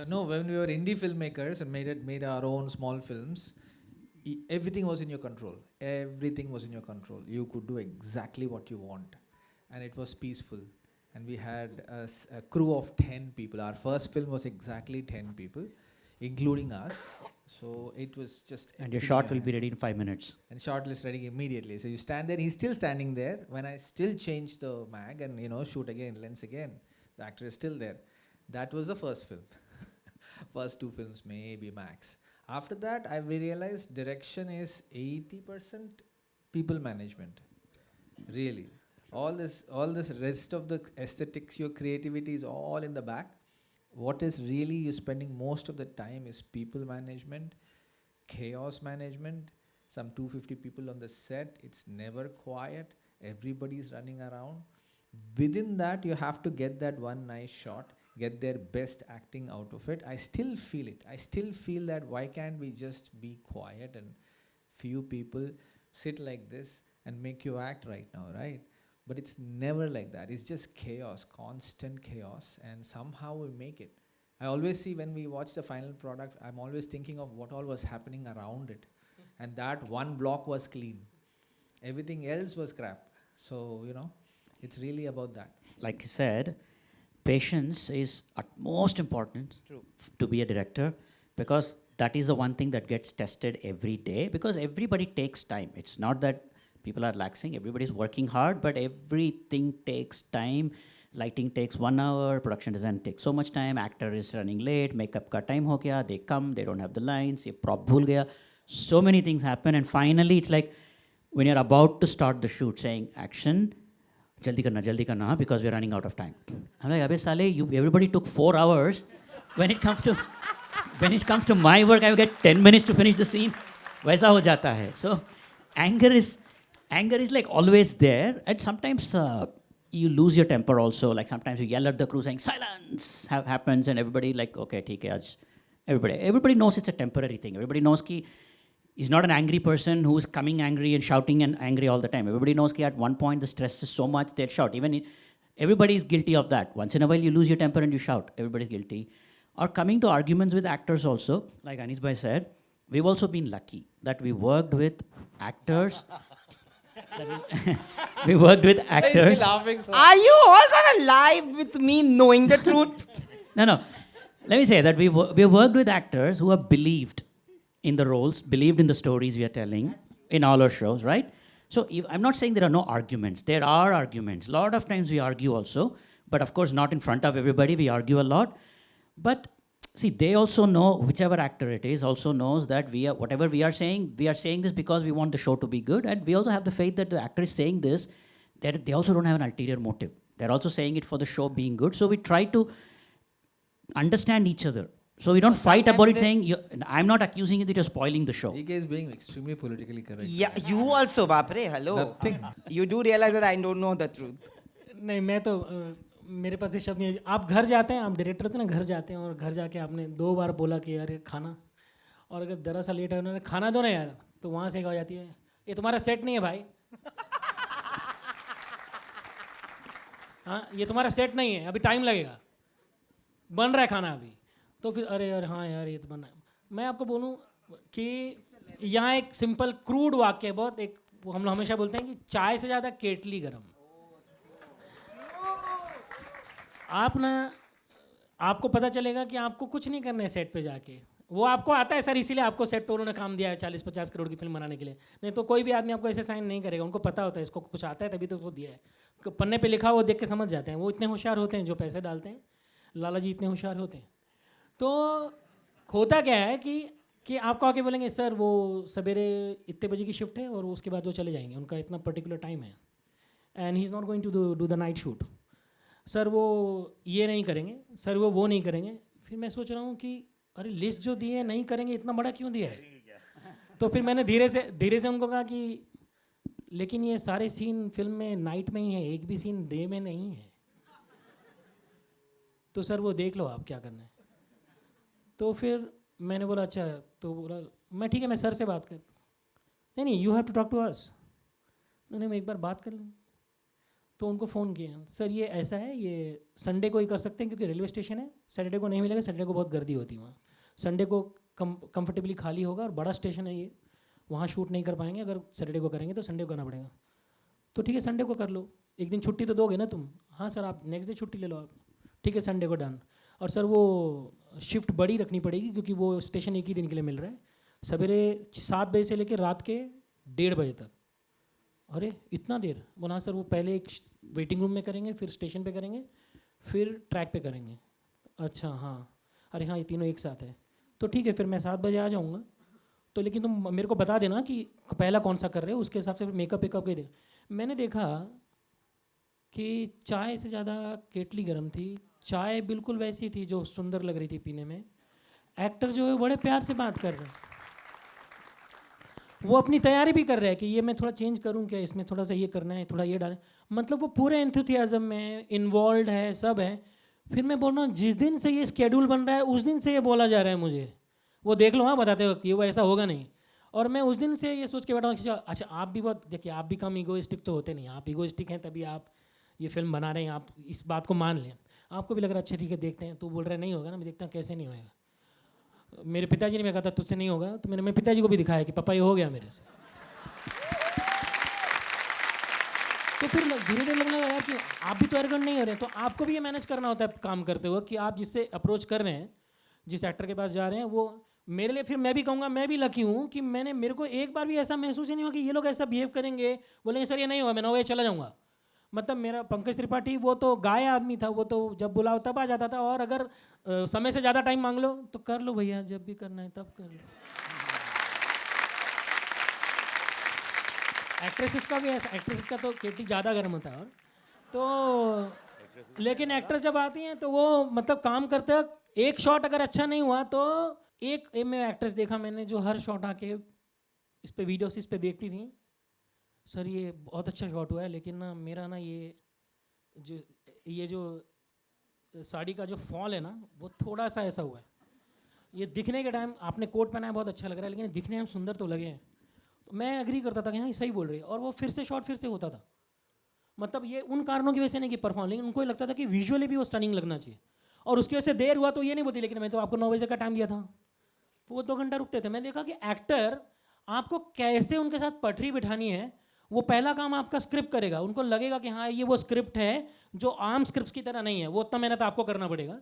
No, when we were indie filmmakers and made our own small films, everything was in your control. Everything was in your control. You could do exactly what you want, and it was peaceful. And we had a crew of 10 people. Our first film was exactly 10 people, including us. So it was just. And your everything shot in will your be hands. ready in 5 minutes. And shot is ready immediately. So you stand there. He's still standing there. When I still change the mag and shoot again, lens again, the actor is still there. That was the first film. First 2 films, maybe max. After that, I realized direction is 80% people management. Really, all this rest of the aesthetics, your creativity is all in the back. What is really you spending most of the time is people management, chaos management. Some 250 people on the set. It's never quiet. Everybody's running around. Within that, you have to get that one nice shot, get their best acting out of it. I still feel it. I still feel that why can't we just be quiet and few people sit like this and make you act right now, right? But it's never like that. It's just chaos, constant chaos, and somehow we make it. I always see when we watch the final product, I'm always thinking of what all was happening around it. And that one block was clean. Everything else was crap. So, it's really about that. Like you said, patience is utmost important to be a director, because that is the one thing that gets tested every day because everybody takes time. It's not that people are laxing, everybody's working hard, but everything takes time. Lighting takes 1 hour, production design takes so much time, actor is running late, makeup ka time ho gaya, they come, they don't have the lines, ye prop bhul gaya. So many things happen, and finally it's like when you're about to start the shoot saying action, jaldi karna, because we're running out of time. I'm like, Abhi Sale, everybody took 4 hours. When it comes to my work, I will get 10 minutes to finish the scene. Waisa ho jata hai. So anger is like always there, and sometimes you lose your temper also. Like sometimes you yell at the crew saying silence happens, and everybody like, okay, theek hai, aaj. Everybody knows it's a temporary thing. Everybody knows ki he's not an angry person who is coming angry and shouting and angry all the time. Everybody knows that at one point the stress is so much they'll shout. Everybody is guilty of that. Once in a while you lose your temper and you shout. Everybody's guilty. Or coming to arguments with actors also, like Anis bhai said, we've also been lucky that we worked with actors. We worked with actors. Are you all gonna lie with me knowing the truth? No. Let me say that we worked with actors who have believed in the roles, believed in the stories we are telling in all our shows, right? So I'm not saying there are no arguments. There are arguments. A lot of times we argue also, but of course not in front of everybody. We argue a lot. But see, they also know, whichever actor it is, also knows that whatever we are saying this because we want the show to be good. And we also have the faith that the actor is saying this, that they also don't have an ulterior motive. They're also saying it for the show being good. So we try to understand each other. So we don't fight about it saying, I'm not accusing you that you're spoiling the show. EK is being extremely politically correct. Yeah, you also, Bapre, hello. Nothing. You do realize that I don't know the truth. नहीं, मैं तो मेरे पास ये शब्द नहीं है. आप घर जाते हैं, आप डायरेक्टर होते हैं ना, घर जाते हैं और घर जाके आपने 2 बार बोला कि यार ये खाना, और अगर जरा सा लेट है उन्होंने खाना दो ना यार, तो वहाँ से एक हो जाती है, ये तुम्हारा सेट नहीं है भाई. हाँ, ये तुम्हारा सेट नहीं है, अभी टाइम लगेगा, बन रहा है खाना अभी. तो फिर अरे यार हाँ यार ये तो बना है. मैं आपको बोलूँ कि यहाँ एक सिंपल क्रूड वाक्य है बहुत, एक वो हम लोग हमेशा बोलते हैं कि चाय से ज़्यादा केटली गरम. आप ना, आपको पता चलेगा कि आपको कुछ नहीं करना है सेट पे जाके. वो आपको आता है सर, इसीलिए आपको सेट पे उन्होंने काम दिया है 40-50 करोड़ की फिल्म बनाने के लिए. नहीं तो कोई भी आदमी आपको ऐसे साइन नहीं करेगा. उनको पता होता है इसको कुछ आता है तभी तो उसको दिया है. पन्ने पे लिखा वो देख के समझ जाते हैं. वो इतने होशियार होते हैं जो पैसे डालते हैं. लाला जी इतने होशियार होते हैं. तो होता क्या है कि आपको आके बोलेंगे सर वो सवेरे इतने बजे की शिफ्ट है और उसके बाद वो चले जाएंगे, उनका इतना पर्टिकुलर टाइम है, and he is not going to do the night shoot. Sir वो ये नहीं करेंगे, सर वो नहीं करेंगे. फिर मैं सोच रहा हूँ कि अरे लिस्ट जो दी है नहीं करेंगे, इतना बड़ा क्यों दिया है. तो फिर मैंने धीरे से उनको कहा कि लेकिन ये सारे सीन फिल्म में नाइट में ही है, एक भी सीन डे में नहीं है. तो सर वो देख लो आप क्या करना है. तो फिर मैंने बोला अच्छा, तो बोला मैं ठीक है, मैं सर से बात कर. नहीं you have to talk to us. नहीं मैं एक बार बात कर लूँ. तो उनको फ़ोन किया, सर ये ऐसा है, ये संडे को ही कर सकते हैं क्योंकि रेलवे स्टेशन है, सैटरडे को नहीं मिलेगा, सैटरडे को बहुत गर्दी होती है वहाँ. संडे को कंफर्टेबली खाली होगा और बड़ा स्टेशन है ये, वहाँ शूट नहीं कर पाएंगे. अगर सैटरडे को करेंगे तो संडे को करना पड़ेगा. तो ठीक है संडे को कर लो, एक दिन छुट्टी तो दोगे ना तुम. हाँ सर आप नेक्स्ट डे छुट्टी ले लो आप. ठीक है संडे को डन. और सर वो शिफ्ट बड़ी रखनी पड़ेगी क्योंकि वो स्टेशन एक ही दिन के लिए मिल रहा है, सवेरे 7 बजे से लेकर रात के 1:30 बजे तक. अरे इतना देर. बोला सर वो पहले एक वेटिंग रूम में करेंगे, फिर स्टेशन पे करेंगे, फिर ट्रैक पे करेंगे. अच्छा हाँ, अरे हाँ ये तीनों एक साथ है. तो ठीक है फिर मैं 7 बजे आ जाऊँगा. तो लेकिन तुम मेरे को बता देना कि पहला कौन सा कर रहे हो, उसके हिसाब से फिर मेकअप वेकअप के दे. मैंने देखा कि चाय से ज़्यादा केटली गर्म थी. चाय बिल्कुल वैसी थी जो सुंदर लग रही थी पीने में. एक्टर जो है बड़े प्यार से बात कर रहे हैं, वो अपनी तैयारी भी कर रहे हैं कि ये मैं थोड़ा चेंज करूं क्या, इसमें थोड़ा सा ये करना है, थोड़ा ये डालें. मतलब वो पूरे एंथुसियाज्म में इन्वॉल्व है, सब है. फिर मैं बोल रहा हूँ जिस दिन से ये स्केड्यूल बन रहा है उस दिन से ये बोला जा रहा है मुझे, वो देख लो हाँ बताते हो कि वो ऐसा होगा नहीं. और मैं उस दिन से ये सोच के बैठा हूँ अच्छा आप भी बहुत, देखिए आप भी कम ईगोइस्टिक तो होते नहीं. आप ईगोइस्टिक हैं तभी आप ये फिल्म बना रहे हैं, आप इस बात को मान लें. आपको भी लग रहा है अच्छा ठीक है देखते हैं. तू बोल रहा है नहीं होगा ना, मैं देखता हूँ कैसे नहीं होएगा. मेरे पिताजी ने मैं कहा था तुझसे नहीं होगा, तो मैंने मेरे पिताजी को भी दिखाया कि पापा ये हो गया मेरे से. तो फिर धीरे धीरे लगने लगा कि आप भी तो एरोगेंट नहीं हो रहे. तो आपको भी ये मैनेज करना होता है काम करते हुए कि आप जिससे अप्रोच कर रहे हैं, जिस एक्टर के पास जा रहे हैं, मेरे लिए फिर मैं भी कहूँगा मैं भी लकी हूँ कि मेरे को एक बार भी ऐसा महसूस ही नहीं हुआ कि ये लोग ऐसा बिहेव करेंगे, बोलेंगे सर ये नहीं हुआ, मैं 9 बजे चला जाऊँगा। मतलब मेरा पंकज त्रिपाठी वो तो गाय आदमी था, वो तो जब बुलाओ तब आ जाता था, और अगर समय से ज़्यादा टाइम मांग लो तो कर लो भैया, जब भी करना है तब कर लो। एक्ट्रेसेस का भी ऐसा, एक्ट्रेसेस का तो केटी ज़्यादा गर्म होता है, और तो लेकिन एक्ट्रेस जब आती हैं तो वो मतलब काम करते वक्त एक शॉट अगर अच्छा नहीं हुआ तो एक मैं एक्ट्रेस देखा मैंने जो हर शॉट आके इस पे वीडियोस इस पे देखती थी, सर ये बहुत अच्छा शॉट हुआ है लेकिन ना मेरा ना ये जो साड़ी का जो फॉल है ना वो थोड़ा सा ऐसा हुआ है, ये दिखने के टाइम आपने कोट पहना है बहुत अच्छा लग रहा है लेकिन दिखने में सुंदर तो लगे हैं। तो मैं एग्री करता था कि हाँ ये सही बोल रही है, और वो फिर से शॉट फिर से होता था। मतलब ये उन कारणों की वजह से नहीं कि परफॉर्म, लेकिन उनको ये लगता था कि विजुअली भी वो स्टनिंग लगना चाहिए, और उसकी वजह से देर हुआ तो ये नहीं बोलती लेकिन मैं तो आपको 9 बजे तक का टाइम दिया था, वो 2 घंटा रुकते थे। मैं देखा कि एक्टर आपको कैसे उनके साथ पटरी बिठानी है, वो पहला काम आपका स्क्रिप्ट करेगा, उनको लगेगा कि हाँ ये वो स्क्रिप्ट है जो आम स्क्रिप्ट की तरह नहीं है, वो उतना मेहनत आपको करना पड़ेगा,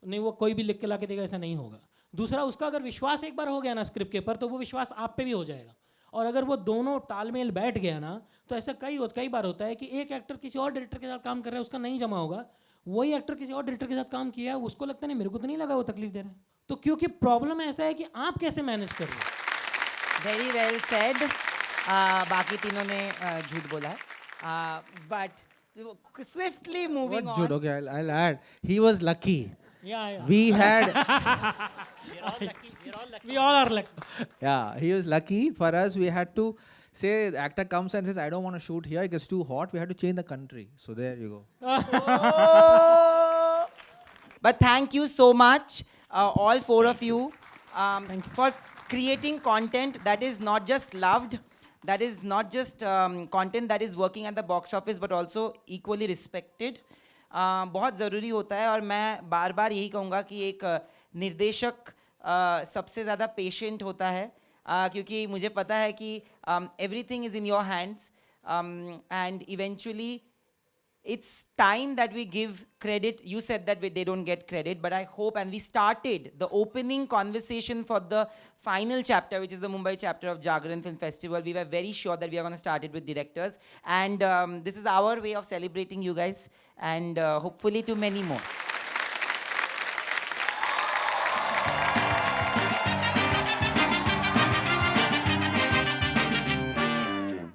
नहीं वो कोई भी लिख के ला के देगा ऐसा नहीं होगा। दूसरा उसका अगर विश्वास एक बार हो गया ना स्क्रिप्ट के ऊपर तो वो विश्वास आप पे भी हो जाएगा, और अगर वो दोनों तालमेल बैठ गया ना तो ऐसा कई बार होता है कि एक एक्टर किसी और डायरेक्टर के साथ काम कर रहा है, उसका नहीं जमा होगा, वही एक्टर किसी और डायरेक्टर के साथ काम किया है, उसको लगता नहीं मेरे को तो नहीं लगा वो तकलीफ दे रहे हैं। तो क्योंकि प्रॉब्लम ऐसा है कि आप कैसे मैनेज कर रहे हो। Very well said. बाकी तीनों ने झूठ बोला है, but swiftly moving What Jude? On. Okay, I'll add. He was lucky. Yeah. We had. We all are like, Yeah, he was lucky. For us, we had to say the actor comes and says, "I don't want to shoot here. It gets too hot." We had to change the country. So there you go. But thank you so much, all four of you, for creating content that is not just loved, that is not just content that is working at the box office, but also equally respected. बहुत ज़रूरी होता है, और मैं बार बार यही कहूँगा कि एक निर्देशक सबसे ज़्यादा पेशेंट होता है, क्योंकि मुझे पता है कि everything is in your hands, and eventually it's time that we give credit. You said that they don't get credit, but I hope, and we started the opening conversation for the final chapter, which is the Mumbai chapter of Jagran Film Festival. We were very sure that we are going to start it with directors, and this is our way of celebrating you guys, and hopefully to many more.